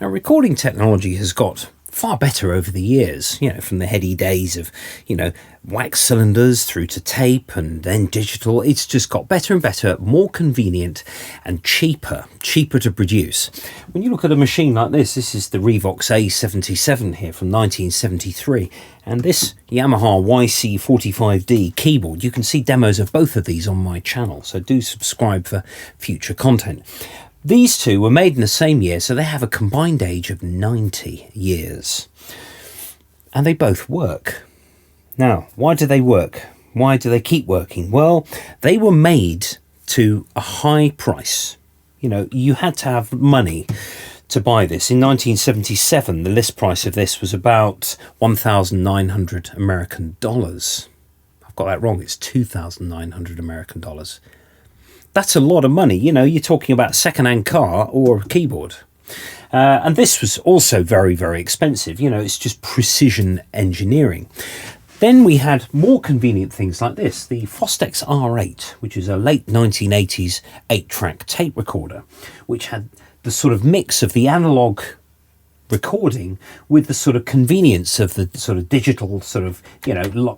Now, recording technology has got far better over the years, from the heady days of, wax cylinders through to tape and then digital. It's just got better and better, more convenient and cheaper to produce. When you look at a machine like this is the Revox A77 here from 1973, and this Yamaha YC45D keyboard. You can see demos of both of these on my channel, so do subscribe for future content. These two were made in the same year, so they have a combined age of 90 years. And they both work. Now, why do they work? Why do they keep working? Well, they were made to a high price. You had to have money to buy this. In 1977, the list price of this was about 1,900 American dollars. I've got that wrong. It's 2,900 American dollars. That's a lot of money. You're talking about a second-hand car or a keyboard. And this was also very, very expensive. It's just precision engineering. Then we had more convenient things like this, the Fostex R8, which is a late 1980s 8-track tape recorder, which had the sort of mix of the analog recording with the sort of convenience of the sort of digital sort of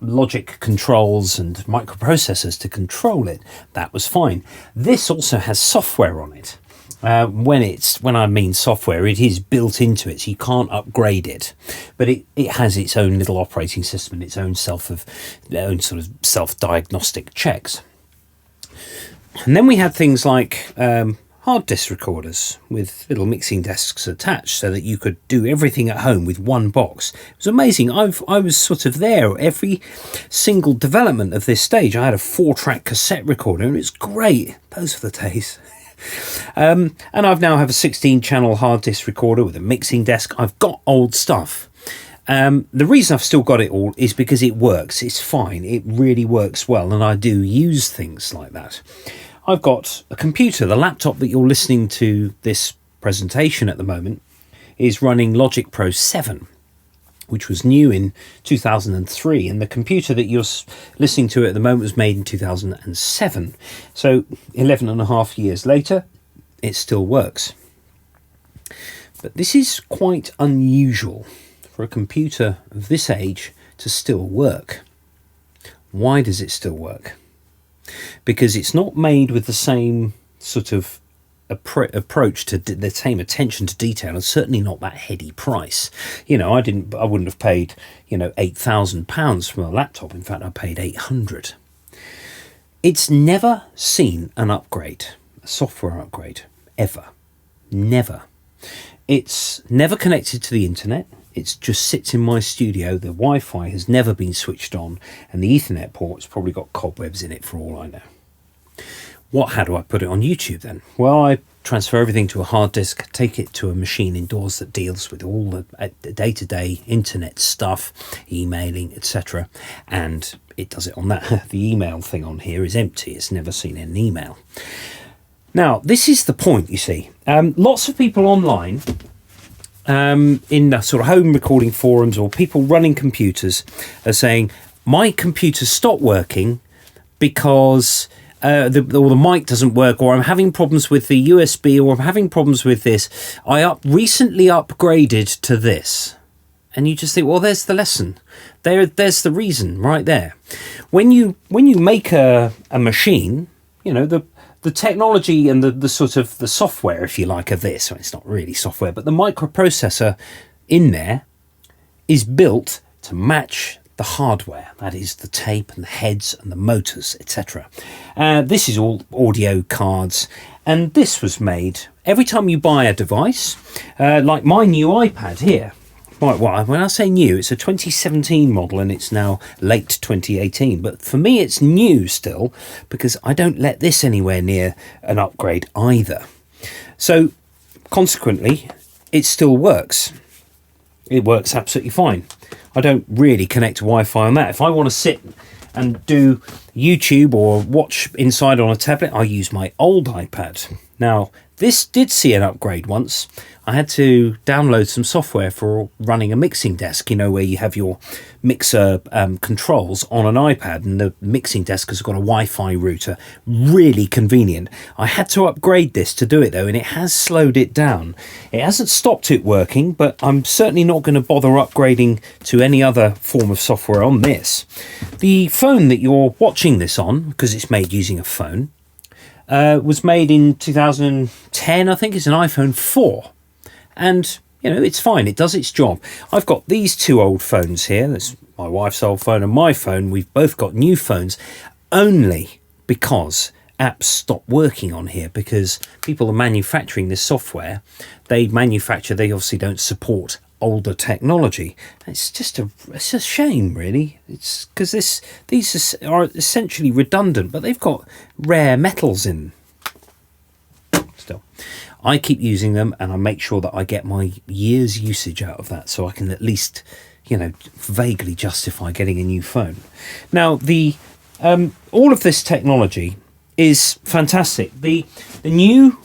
logic controls and microprocessors to control it. That was fine. This also has software on it. When I mean software, it is built into it, so you can't upgrade it, but it has its own little operating system and its own sort of self-diagnostic checks. And then we had things like hard disk recorders with little mixing desks attached so that you could do everything at home with one box. It was amazing. I was sort of there every single development of this stage. I had a 4-track cassette recorder and it's great. Those were the days. And I've now have a 16-channel hard disk recorder with a mixing desk. I've got old stuff. The reason I've still got it all is because it works. It's fine. It really works well, and I do use things like that. I've got a computer. The laptop that you're listening to this presentation at the moment is running Logic Pro 7, which was new in 2003, and the computer that you're listening to at the moment was made in 2007. So 11 and a half years later, it still works. But this is quite unusual for a computer of this age to still work. Why does it still work? Because it's not made with the same sort of approach to the same attention to detail, and certainly not that heady price. I wouldn't have paid £8,000 for a laptop. In fact, I paid 800. It's never seen an upgrade, a software upgrade, ever. Never. It's never connected to the internet. It just sits in my studio. The Wi-Fi has never been switched on, and the Ethernet port's probably got cobwebs in it for all I know. How do I put it on YouTube then? Well, I transfer everything to a hard disk, take it to a machine indoors that deals with all the day-to-day internet stuff, emailing, etc. And it does it on that. The email thing on here is empty. It's never seen an email. Now, this is the point, you see. Lots of people online, in the sort of home recording forums or people running computers, are saying, my computer stopped working because the mic doesn't work, or I'm having problems with the USB, or I'm having problems with this. I recently upgraded to this. And you just think, well, there's the lesson. There's the reason right there. When you make a machine, the technology and the sort of the software, if you like, of this, well, it's not really software, but the microprocessor in there is built to match the hardware, that is the tape and the heads and the motors, etc. This is all audio cards, and this was made every time you buy a device, like my new iPad here. Right, well, when I say new, it's a 2017 model and it's now late 2018, but for me it's new still because I don't let this anywhere near an upgrade either. So consequently, it still works. It works absolutely fine. I don't really connect to Wi-Fi on that. If I want to sit and do YouTube or watch inside on a tablet, I use my old iPad. Now, this did see an upgrade once. I had to download some software for running a mixing desk, you know, where you have your mixer controls on an iPad, and the mixing desk has got a Wi-Fi router. Really convenient. I had to upgrade this to do it though, and it has slowed it down. It hasn't stopped it working, but I'm certainly not going to bother upgrading to any other form of software on this. The phone that you're watching this on, because it's made using a phone, was made in 2010, I think. It's an iPhone 4. And, you know, it's fine. It does its job. I've got these two old phones here. That's my wife's old phone and my phone. We've both got new phones only because apps stop working on here, because people are manufacturing this software. They obviously don't support older technology. It's a shame, really. It's because these are essentially redundant, but they've got rare metals in them. Still, I keep using them, and I make sure that I get my year's usage out of that, so I can at least, you know, vaguely justify getting a new phone. Now, the all of this technology is fantastic. The new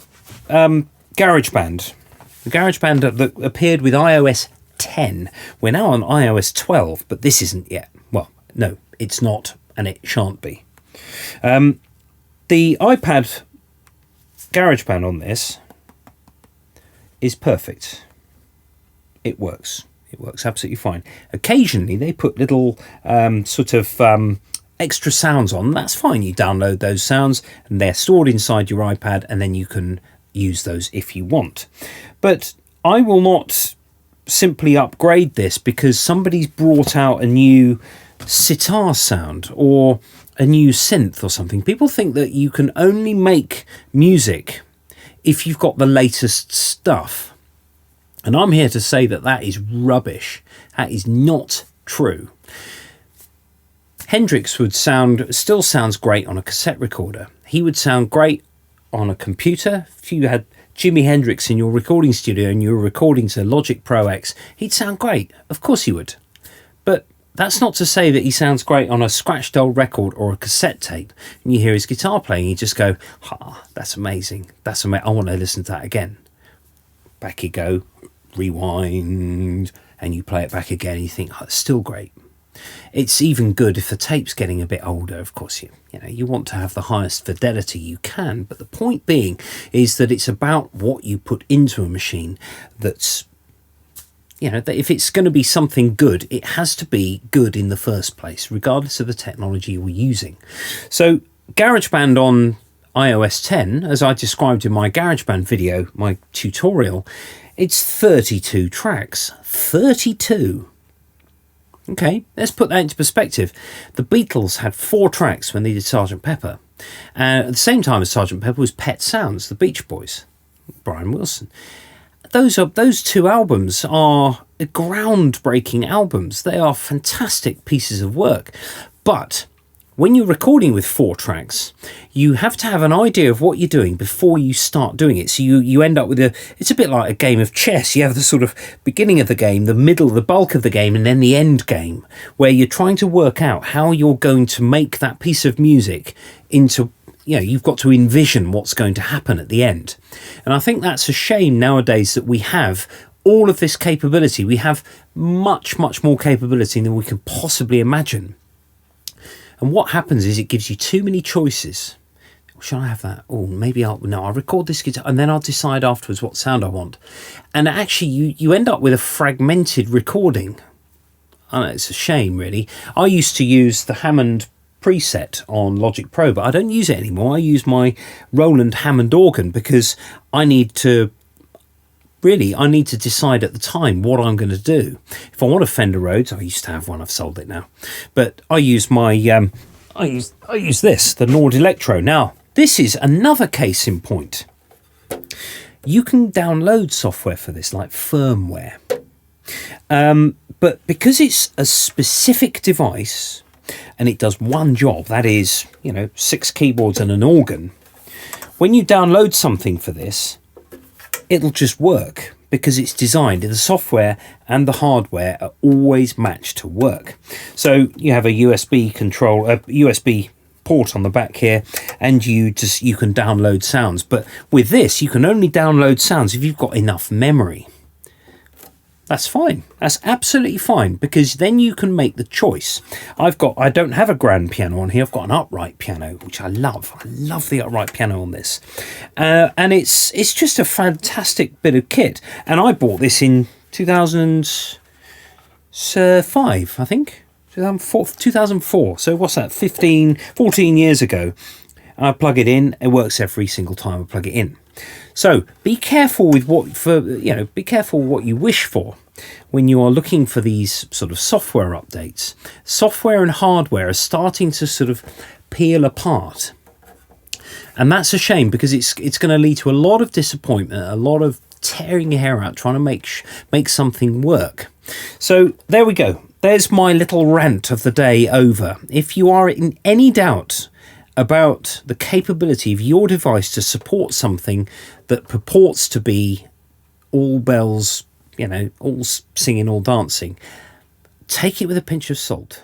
GarageBand. The GarageBand that appeared with iOS 10. We're now on iOS 12, but this isn't yet. Well, no, it's not, and it shan't be. The iPad GarageBand on this is perfect. It works. It works absolutely fine. Occasionally, they put little extra sounds on. That's fine. You download those sounds, and they're stored inside your iPad, and then you can use those if you want. But I will not simply upgrade this because somebody's brought out a new sitar sound or a new synth or something. People think that you can only make music if you've got the latest stuff. And I'm here to say that that is rubbish. That is not true. Hendrix still sounds great on a cassette recorder. He would sound great on a computer. If you had Jimi Hendrix in your recording studio and you were recording to Logic Pro X, he'd sound great. Of course he would. But that's not to say that he sounds great on a scratched old record or a cassette tape. And you hear his guitar playing, you just go, that's amazing. That's amazing. I want to listen to that again. Back you go, rewind, and you play it back again, and you think, it's still great. It's even good if the tape's getting a bit older. Of course, you want to have the highest fidelity you can, but the point being is that it's about what you put into a machine. That's, that if it's going to be something good, it has to be good in the first place, regardless of the technology you're using. So GarageBand on iOS 10, as I described in my GarageBand video, my tutorial, it's 32 tracks. 32. Okay, let's put that into perspective. The Beatles had 4 tracks when they did Sgt. Pepper. And at the same time as Sgt. Pepper was Pet Sounds, the Beach Boys, Brian Wilson. Those 2 albums are groundbreaking albums. They are fantastic pieces of work. But when you're recording with 4 tracks, you have to have an idea of what you're doing before you start doing it. So you end up with it's a bit like a game of chess. You have the sort of beginning of the game, the middle, the bulk of the game, and then the end game, where you're trying to work out how you're going to make that piece of music into, you've got to envision what's going to happen at the end. And I think that's a shame nowadays that we have all of this capability. We have much, much more capability than we can possibly imagine. And what happens is it gives you too many choices. Shall I have that? Oh, maybe I'll record this guitar and then I'll decide afterwards what sound I want. And actually you end up with a fragmented recording. I know, it's a shame, really. I used to use the Hammond preset on Logic Pro, but I don't use it anymore. I use my Roland Hammond organ because I need to decide at the time what I'm going to do. If I want a Fender Rhodes, I used to have one, I've sold it now. But I use my, I use this, the Nord Electro. Now, this is another case in point. You can download software for this, like firmware. But because it's a specific device and it does one job, that is, 6 keyboards and an organ, when you download something for this, it'll just work because it's designed. The software and the hardware are always matched to work. So you have a USB port on the back here, and you can download sounds. But with this, you can only download sounds if you've got enough memory. That's fine. That's absolutely fine, because then you can make the choice. I don't have a grand piano on here. I've got an upright piano, which I love. I love the upright piano on this. And it's just a fantastic bit of kit. And I bought this in 2005, I think. 2004. So what's that? 14 years ago. I plug it in. It works every single time I plug it in. So be careful with be careful what you wish for when you are looking for these sort of software updates. Software and hardware are starting to sort of peel apart, and that's a shame, because it's going to lead to a lot of disappointment, a lot of tearing your hair out trying to make something work. So there we go. There's my little rant of the day over. If you are in any doubt about the capability of your device to support something that purports to be all bells, all singing, all dancing, take it with a pinch of salt.